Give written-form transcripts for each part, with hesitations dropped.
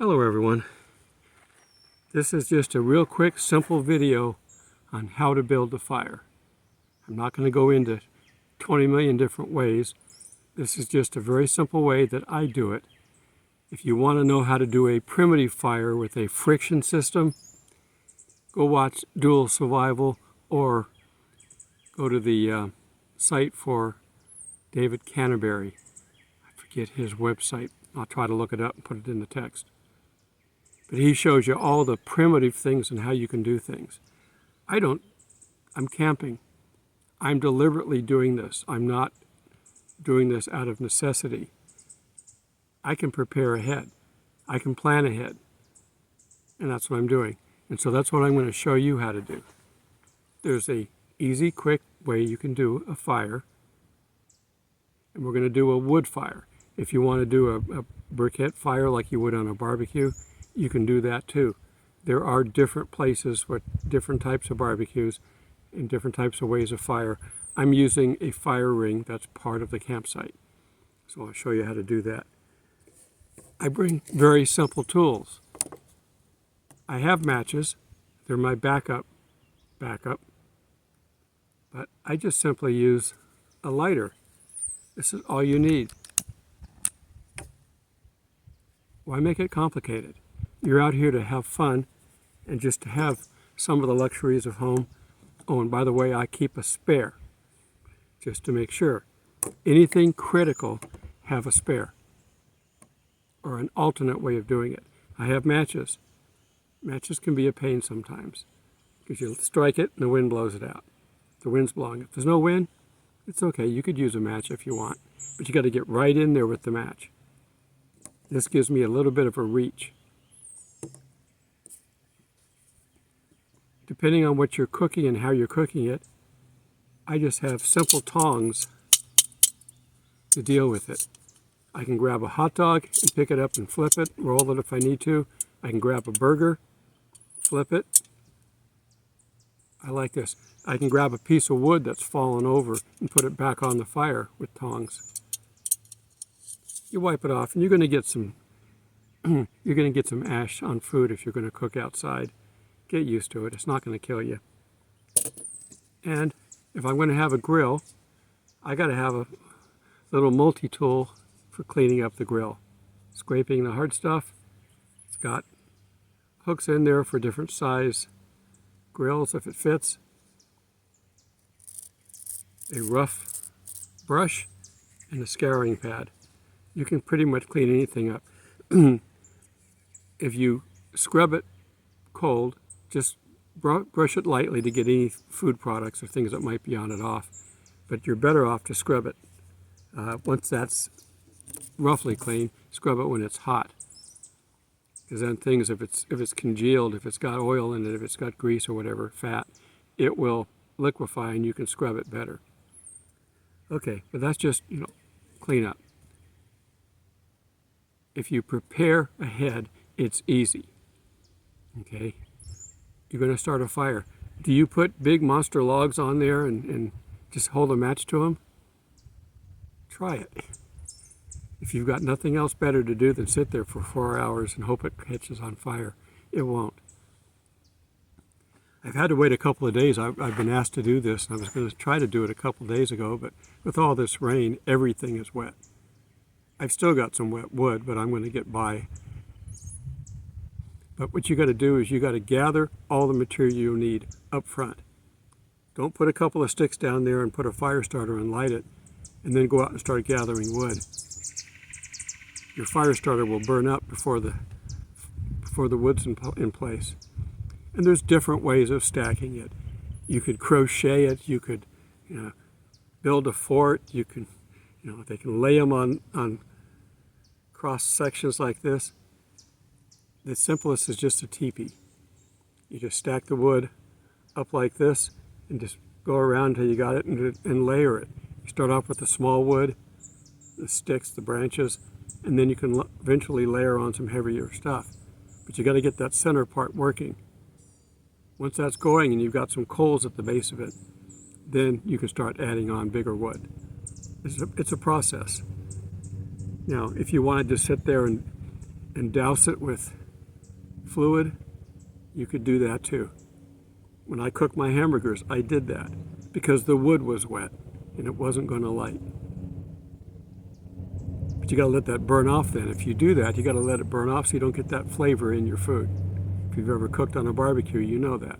Hello everyone. This is just a real quick, simple video on how to build a fire. I'm not going to go into 20 million different ways. This is just a very simple way that I do it. If you want to know how to do a primitive fire with a friction system, go watch Dual Survival or go to the site for David Canterbury. I forget his website. I'll try to look it up and put it in the text. But he shows you all the primitive things and how you can do things. I'm camping. I'm deliberately doing this. I'm not doing this out of necessity. I can prepare ahead. I can plan ahead. And that's what I'm doing. And so that's what I'm going to show you how to do. There's a easy, quick way you can do a fire. And we're going to do a wood fire. If you want to do a briquette fire like you would on a barbecue, you can do that too. There are different places with different types of barbecues and different types of ways of fire. I'm using a fire ring that's part of the campsite. So I'll show you how to do that. I bring very simple tools. I have matches. They're my backup. But I just simply use a lighter. This is all you need. Why make it complicated? You're out here to have fun and just to have some of the luxuries of home. Oh, and by the way, I keep a spare just to make sure. Anything critical, have a spare or an alternate way of doing it. I have matches. Matches can be a pain sometimes because you strike it and the wind blows it out. The wind's blowing. If there's no wind, it's okay. You could use a match if you want, but you got to get right in there with the match. This gives me a little bit of a reach. Depending on what you're cooking and how you're cooking it, I just have simple tongs to deal with it. I can grab a hot dog and pick it up and flip it, roll it if I need to. I can grab a burger, flip it. I like this. I can grab a piece of wood that's fallen over and put it back on the fire with tongs. You wipe it off, and you're going to get some ash on food if you're going to cook outside. Get used to it. It's not going to kill you. And if I'm going to have a grill, I got to have a little multi-tool for cleaning up the grill. Scraping the hard stuff. It's got hooks in there for different size grills if it fits. A rough brush and a scouring pad. You can pretty much clean anything up. If you scrub it cold, just brush it lightly to get any food products or things that might be on it off. But you're better off to scrub it. Once that's roughly clean, scrub it when it's hot. Because then things, if it's congealed, if it's got oil in it, if it's got grease or whatever, fat, it will liquefy and you can scrub it better. Okay, but that's just, clean up. If you prepare ahead, it's easy. Okay? You're going to start a fire. Do you put big monster logs on there and just hold a match to them? Try it. If you've got nothing else better to do than sit there for 4 hours and hope it catches on fire, it won't. I've had to wait a couple of days. I've been asked to do this, and I was going to try to do it a couple of days ago, but with all this rain, everything is wet. I've still got some wet wood, but I'm going to get by. But what you got to do is you got to gather all the material you need up front. Don't put a couple of sticks down there and put a fire starter and light it, and then go out and start gathering wood. Your fire starter will burn up before the wood's in place. And there's different ways of stacking it. You could crochet it. You could, build a fort. You can, they can lay them on cross sections like this. The simplest is just a teepee. You just stack the wood up like this and just go around until you got it and layer it. You start off with the small wood, the sticks, the branches, and then you can eventually layer on some heavier stuff. But you got to get that center part working. Once that's going and you've got some coals at the base of it, then you can start adding on bigger wood. It's a process. Now, if you wanted to sit there and and douse it with fluid, you could do that too. When I cooked my hamburgers, I did that because the wood was wet and it wasn't going to light. But you got to let that burn off then. If you do that, you got to let it burn off so you don't get that flavor in your food. If you've ever cooked on a barbecue, you know that.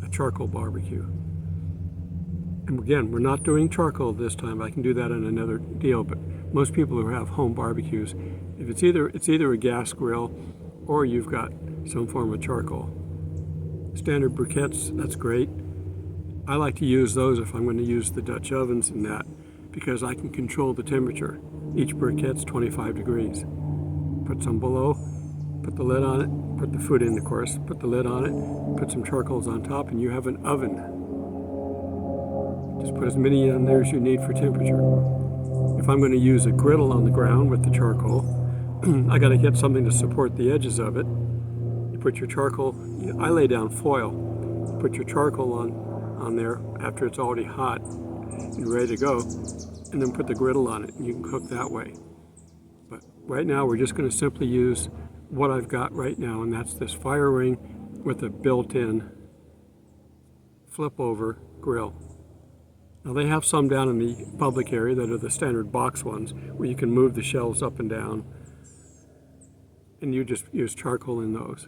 A charcoal barbecue. And again, we're not doing charcoal this time. I can do that in another deal, but most people who have home barbecues, if it's either a gas grill or you've got some form of charcoal. Standard briquettes, that's great. I like to use those if I'm going to use the Dutch ovens and that, because I can control the temperature. Each briquette's 25 degrees. Put some below, put the lid on it, put the food in, of course, put the lid on it, put some charcoals on top, and you have an oven. Just put as many in there as you need for temperature. If I'm going to use a griddle on the ground with the charcoal, I got to get something to support the edges of it. You put your charcoal, I lay down foil, put your charcoal on there after it's already hot and ready to go, and then put the griddle on it, and you can cook that way. But right now we're just going to simply use what I've got right now, and that's this fire ring with a built-in flip-over grill. Now they have some down in the public area that are the standard box ones where you can move the shelves up and down, and you just use charcoal in those.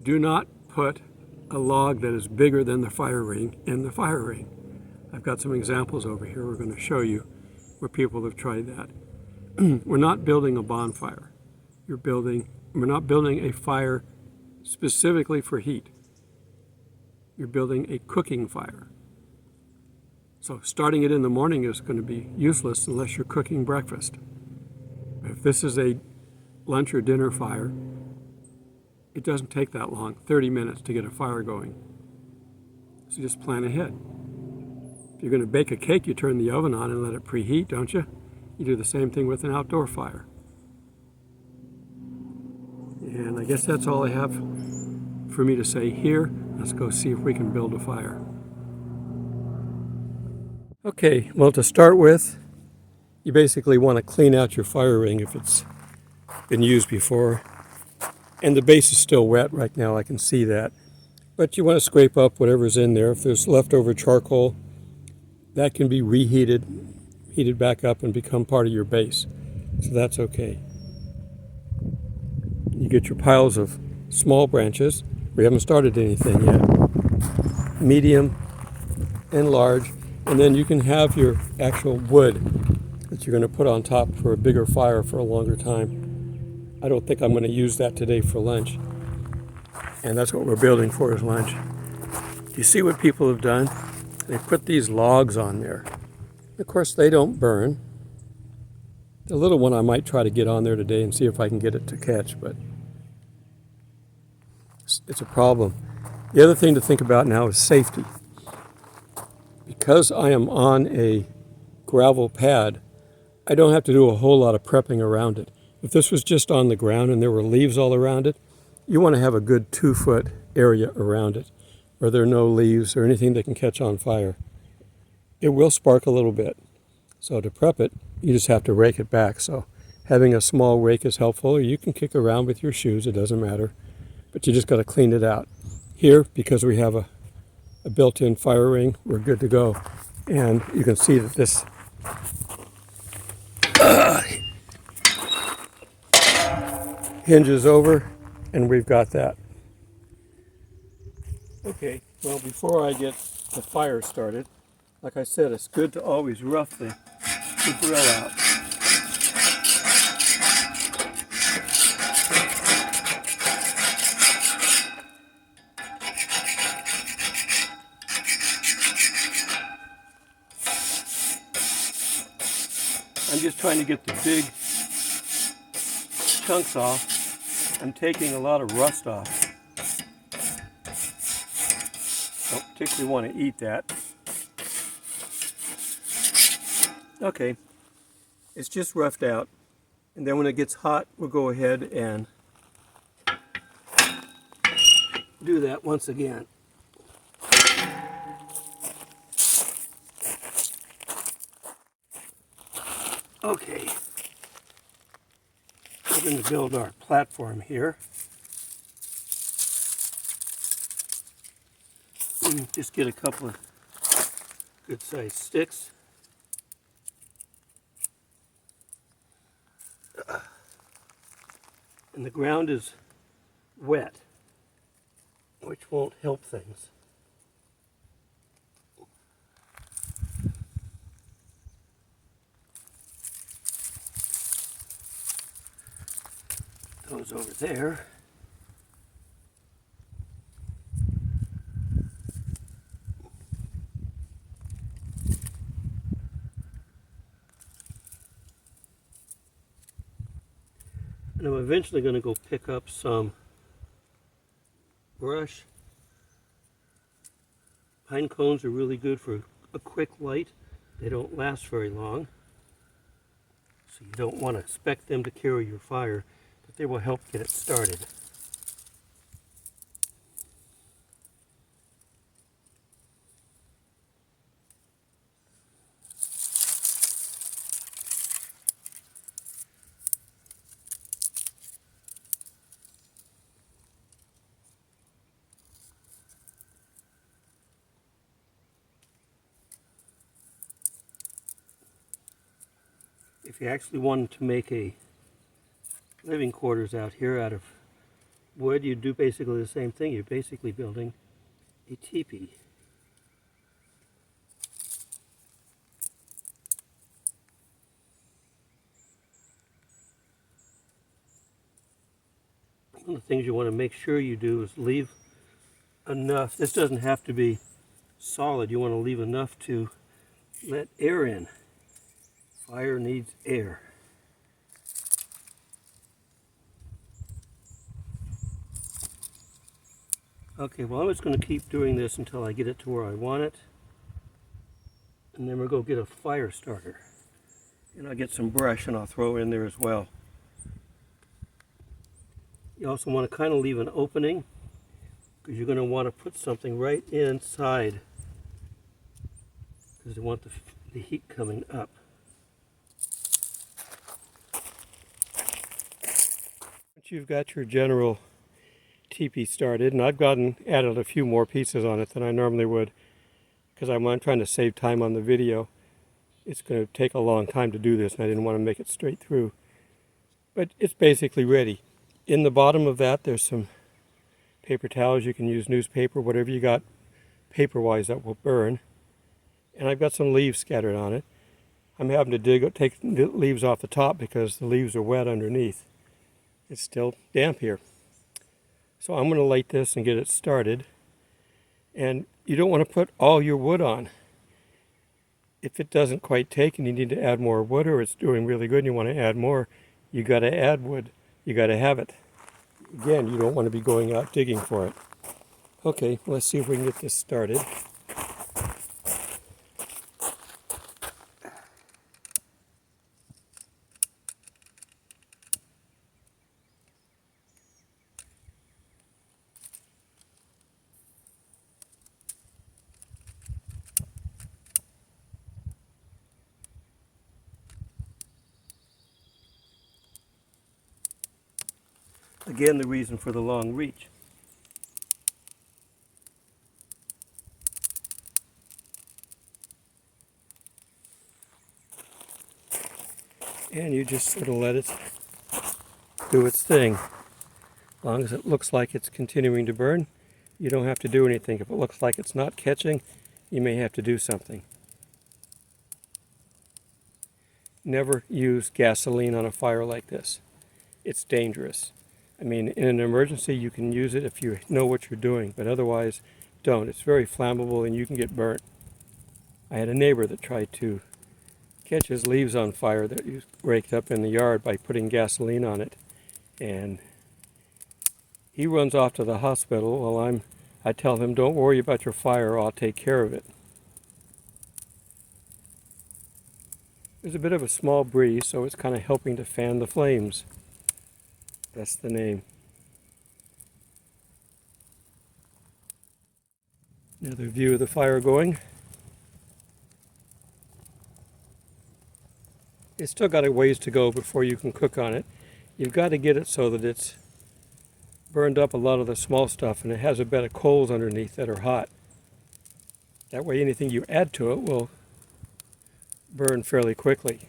Do not put a log that is bigger than the fire ring in the fire ring. I've got some examples over here we're going to show you where people have tried that. We're not building a bonfire. We're not building a fire specifically for heat. You're building a cooking fire. So starting it in the morning is going to be useless unless you're cooking breakfast. If this is a lunch or dinner fire, it doesn't take that long, 30 minutes to get a fire going. So just plan ahead. If you're going to bake a cake, you turn the oven on and let it preheat, don't you? You do the same thing with an outdoor fire. And I guess that's all I have for me to say here. Let's go see if we can build a fire. Okay, well, to start with, you basically want to clean out your fire ring if it's been used before. And the base is still wet right now, I can see that. But you want to scrape up whatever's in there. If there's leftover charcoal, that can be reheated, heated back up and become part of your base. So that's okay. You get your piles of small branches. We haven't started anything yet. Medium and large. And then you can have your actual wood that you're going to put on top for a bigger fire for a longer time. I don't think I'm going to use that today for lunch. And that's what we're building for is lunch. You see what people have done? They put these logs on there. Of course, they don't burn. The little one I might try to get on there today and see if I can get it to catch, but it's a problem. The other thing to think about now is safety. Because I am on a gravel pad, I don't have to do a whole lot of prepping around it. If this was just on the ground and there were leaves all around it, you want to have a good 2-foot area around it where there are no leaves or anything that can catch on fire. It will spark a little bit. So to prep it, you just have to rake it back. So having a small rake is helpful, or you can kick around with your shoes, it doesn't matter. But you just got to clean it out. Here, because we have a built-in fire ring, we're good to go. And you can see that this hinges over, and we've got that. Okay, well, before I get the fire started, like I said, it's good to always rough the grill out. I'm just trying to get the big chunks off. I'm taking a lot of rust off. Don't particularly want to eat that. Okay, it's just roughed out. And then when it gets hot, we'll go ahead and do that once again. Okay. We're going to build our platform here. Just get a couple of good sized sticks. And the ground is wet, which won't help things. Those over there. And I'm eventually going to go pick up some brush. Pine cones are really good for a quick light. They don't last very long. So you don't want to expect them to carry your fire, but they will help get it started. If you actually wanted to make a living quarters out here out of wood, you do basically the same thing. You're basically building a teepee. One of the things you want to make sure you do is leave enough. This doesn't have to be solid. You want to leave enough to let air in. Fire needs air. Okay, well, I'm just going to keep doing this until I get it to where I want it. And then we'll go get a fire starter. And I'll get some brush and I'll throw in there as well. You also want to kind of leave an opening because you're going to want to put something right inside because you want the heat coming up. Once you've got your general teepee started, and I've added a few more pieces on it than I normally would because I'm trying to save time on the video. It's going to take a long time to do this and I didn't want to make it straight through. But it's basically ready. In the bottom of that there's some paper towels. You can use newspaper, whatever you got paper-wise that will burn. And I've got some leaves scattered on it. I'm having to take the leaves off the top because the leaves are wet underneath. It's still damp here. So I'm going to light this and get it started. And you don't want to put all your wood on. If it doesn't quite take and you need to add more wood, or it's doing really good and you want to add more, you got to add wood. You got to have it. Again, you don't want to be going out digging for it. Okay, let's see if we can get this started. Again, the reason for the long reach. And you just sort of let it do its thing. As long as it looks like it's continuing to burn, you don't have to do anything. If it looks like it's not catching, you may have to do something. Never use gasoline on a fire like this. It's dangerous. I mean, in an emergency, you can use it if you know what you're doing, but otherwise, don't. It's very flammable and you can get burnt. I had a neighbor that tried to catch his leaves on fire that he raked up in the yard by putting gasoline on it. And he runs off to the hospital while I tell him, don't worry about your fire, I'll take care of it. There's a bit of a small breeze, so it's kind of helping to fan the flames. That's the name. Another view of the fire going. It's still got a ways to go before you can cook on it. You've got to get it so that it's burned up a lot of the small stuff and it has a bed of coals underneath that are hot. That way anything you add to it will burn fairly quickly.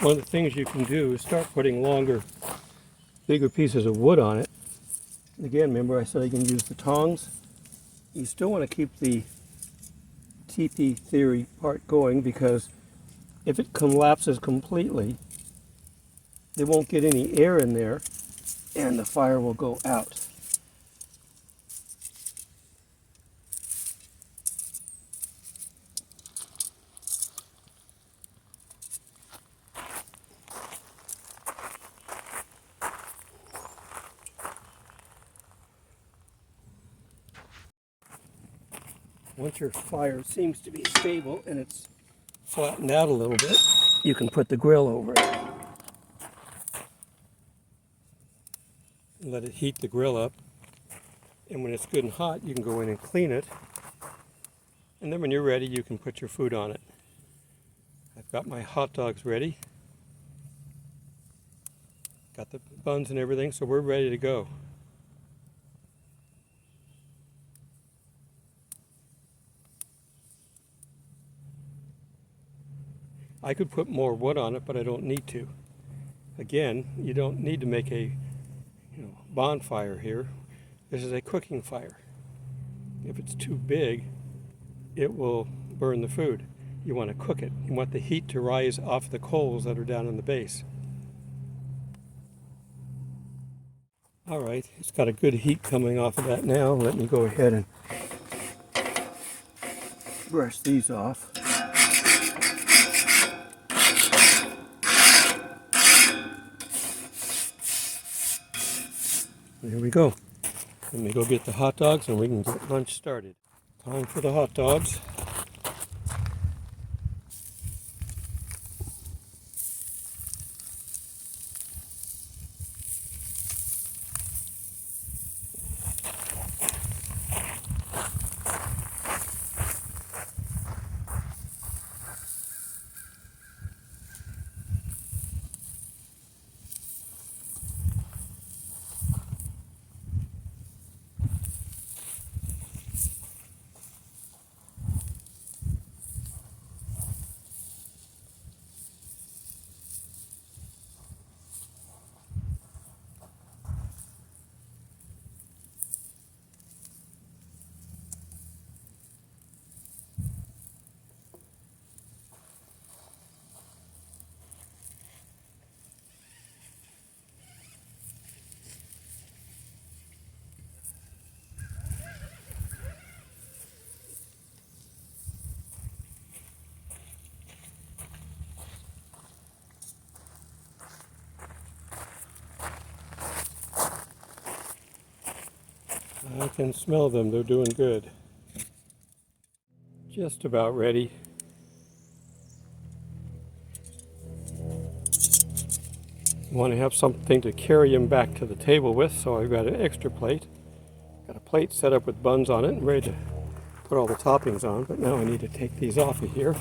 One of the things you can do is start putting longer, bigger pieces of wood on it. And again, remember I said I can use the tongs. You still want to keep the TP theory part going, because if it collapses completely, there won't get any air in there and the fire will go out. Once your fire seems to be stable and it's flattened out a little bit, you can put the grill over it. And let it heat the grill up. And when it's good and hot, you can go in and clean it. And then when you're ready, you can put your food on it. I've got my hot dogs ready. Got the buns and everything, so we're ready to go. I could put more wood on it, but I don't need to. Again, you don't need to make a bonfire here. This is a cooking fire. If it's too big, it will burn the food. You want to cook it. You want the heat to rise off the coals that are down in the base. All right, it's got a good heat coming off of that now. Let me go ahead and brush these off. Here we go. Let me go get the hot dogs and we can get lunch started. Time for the hot dogs. I can smell them, they're doing good. Just about ready. You want to have something to carry them back to the table with, so I've got an extra plate. Got a plate set up with buns on it and ready to put all the toppings on, but now I need to take these off of here.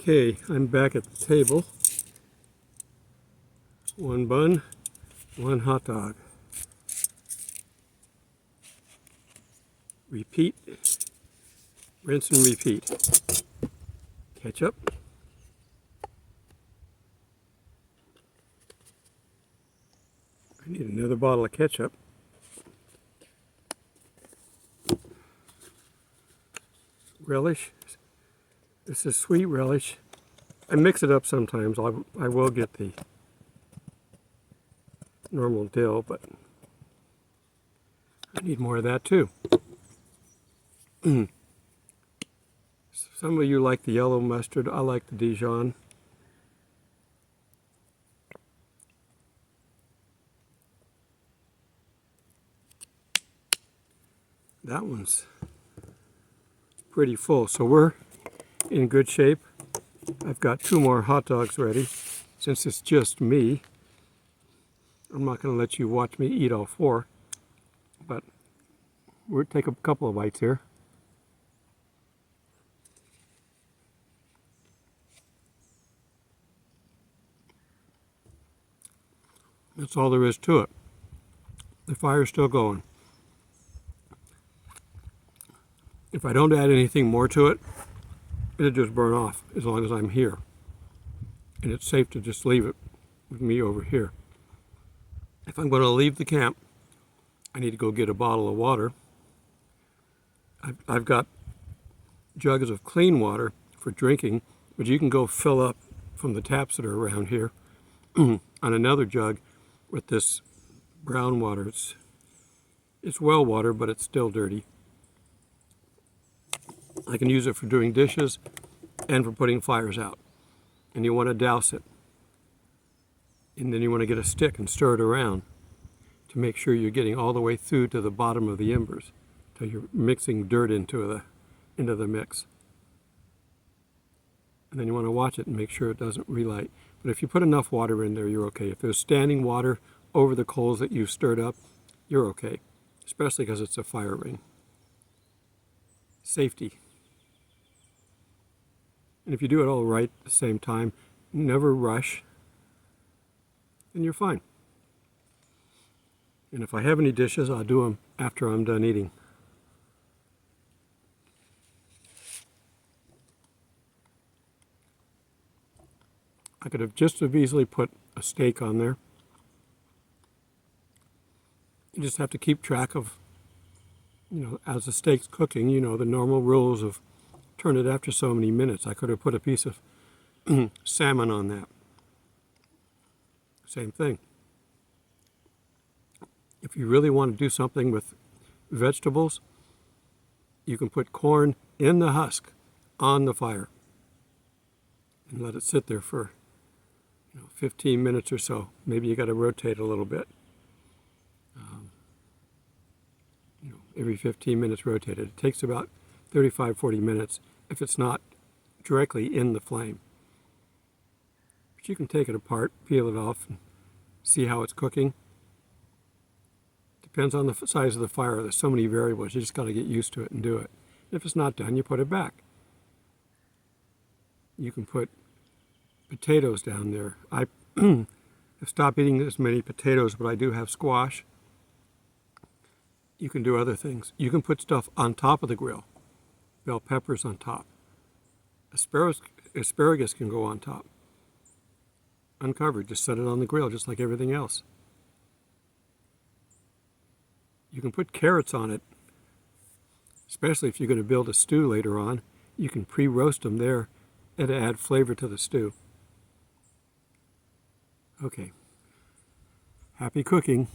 Okay, I'm back at the table. One bun, one hot dog. Repeat, rinse and repeat. Ketchup. I need another bottle of ketchup. Relish. This is sweet relish. I mix it up sometimes. I will get the normal dill, but I need more of that too. Some of you like the yellow mustard. I like the Dijon. That one's pretty full, so we're in good shape. I've got 2 more hot dogs ready. Since it's just me, I'm not going to let you watch me eat all 4, but we'll take a couple of bites here. That's all there is to it. The fire's still going. If I don't add anything more to it, it'll just burn off as long as I'm here. And it's safe to just leave it with me over here. If I'm going to leave the camp, I need to go get a bottle of water. I've got jugs of clean water for drinking, but you can go fill up from the taps that are around here on another jug with this brown water. It's well water, but it's still dirty. I can use it for doing dishes and for putting fires out. And you want to douse it. And then you want to get a stick and stir it around to make sure you're getting all the way through to the bottom of the embers till you're mixing dirt into the mix. And then you want to watch it and make sure it doesn't relight. But if you put enough water in there, you're okay. If there's standing water over the coals that you've stirred up, you're okay, especially because it's a fire ring. Safety. And if you do it all right at the same time, never rush, then you're fine. And if I have any dishes, I'll do them after I'm done eating. I could have just as easily put a steak on there. You just have to keep track of, as the steak's cooking, the normal rules of turn it after so many minutes. I could have put a piece of salmon on that. Same thing. If you really want to do something with vegetables, you can put corn in the husk on the fire and let it sit there for 15 minutes or so. Maybe you got to rotate a little bit. Every 15 minutes rotated. It takes about 35-40 minutes if it's not directly in the flame. But you can take it apart, peel it off, and see how it's cooking. Depends on the size of the fire. There's so many variables. You just got to get used to it and do it. If it's not done, you put it back. You can put potatoes down there. I have stopped eating as many potatoes, but I do have squash. You can do other things. You can put stuff on top of the grill. Bell peppers on top. Asparagus can go on top. Uncovered, just set it on the grill just like everything else. You can put carrots on it, especially if you're going to build a stew later on. You can pre-roast them there and add flavor to the stew. Okay. Happy cooking.